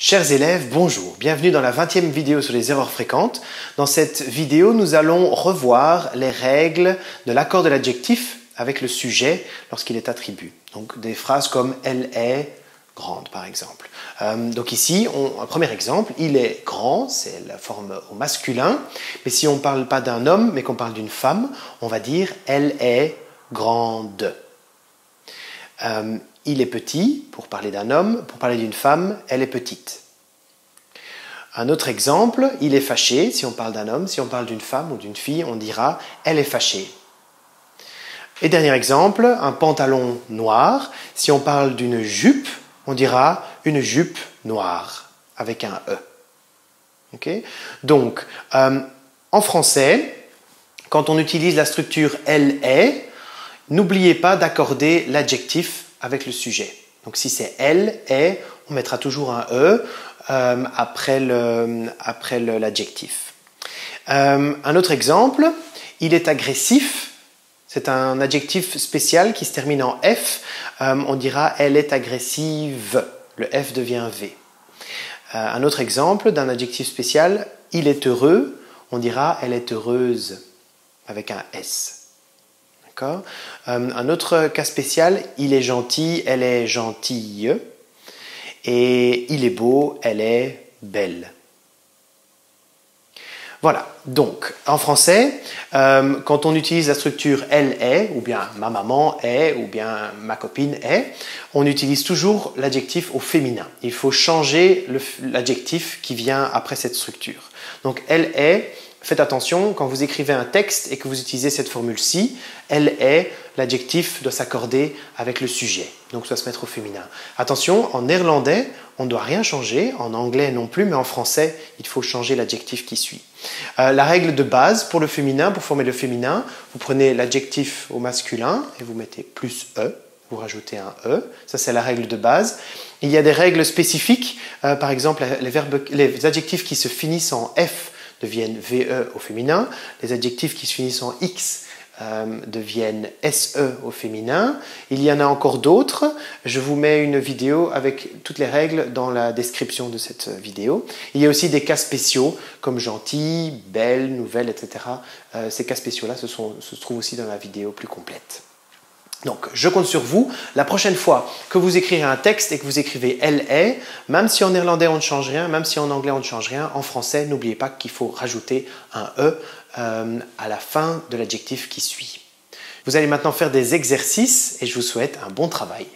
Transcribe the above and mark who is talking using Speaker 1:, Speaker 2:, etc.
Speaker 1: Chers élèves, bonjour, bienvenue dans la 20e vidéo sur les erreurs fréquentes. Dans cette vidéo, nous allons revoir les règles de l'accord de l'adjectif avec le sujet lorsqu'il est attribut. Donc des phrases comme « elle est grande » par exemple. Donc ici, un premier exemple, il est grand, c'est la forme au masculin, mais si on ne parle pas d'un homme mais qu'on parle d'une femme, on va dire « elle est grande ». Il est petit, pour parler d'un homme, pour parler d'une femme, elle est petite. Un autre exemple, il est fâché, si on parle d'un homme, si on parle d'une femme ou d'une fille, on dira « elle est fâchée ». Et dernier exemple, un pantalon noir, si on parle d'une jupe, on dira « une jupe noire » avec un « e ». Okay? Donc, en français, quand on utilise la structure « elle est », n'oubliez pas d'accorder l'adjectif avec le sujet. Donc si c'est « elle est », on mettra toujours un « e » après l'adjectif. Un autre exemple, il est agressif. C'est un adjectif spécial qui se termine en « f ». On dira « elle est agressive ». Le « f » devient « v ». Un autre exemple d'un adjectif spécial, il est heureux. On dira « elle est heureuse » avec un « s ». Un autre cas spécial, il est gentil, elle est gentille. Et il est beau, elle est belle. Voilà, donc en français, quand on utilise la structure « elle est » ou bien « ma maman est » ou bien « ma copine est », on utilise toujours l'adjectif au féminin. Il faut changer l'adjectif qui vient après cette structure. Donc « elle est », faites attention, quand vous écrivez un texte et que vous utilisez cette formule-ci, « elle est », l'adjectif doit s'accorder avec le sujet, donc ça doit se mettre au féminin. Attention, en néerlandais, on ne doit rien changer, en anglais non plus, mais en français, il faut changer l'adjectif qui suit. La règle de base pour le féminin, pour former le féminin, vous prenez l'adjectif au masculin et vous mettez plus « e », vous rajoutez un « e », ça c'est la règle de base. Il y a des règles spécifiques, par exemple, les adjectifs qui se finissent en « f » deviennent « ve » au féminin, les adjectifs qui se finissent en « x » deviennent SE au féminin. Il y en a encore d'autres. Je vous mets une vidéo avec toutes les règles dans la description de cette vidéo. Il y a aussi des cas spéciaux comme gentil, belle, nouvelle, etc. Ces cas spéciaux-là se trouvent aussi dans la vidéo plus complète. Donc, je compte sur vous. La prochaine fois que vous écrirez un texte et que vous écrivez « elle est », même si en néerlandais on ne change rien, même si en anglais on ne change rien, en français, n'oubliez pas qu'il faut rajouter un « e » à la fin de l'adjectif qui suit. Vous allez maintenant faire des exercices et je vous souhaite un bon travail.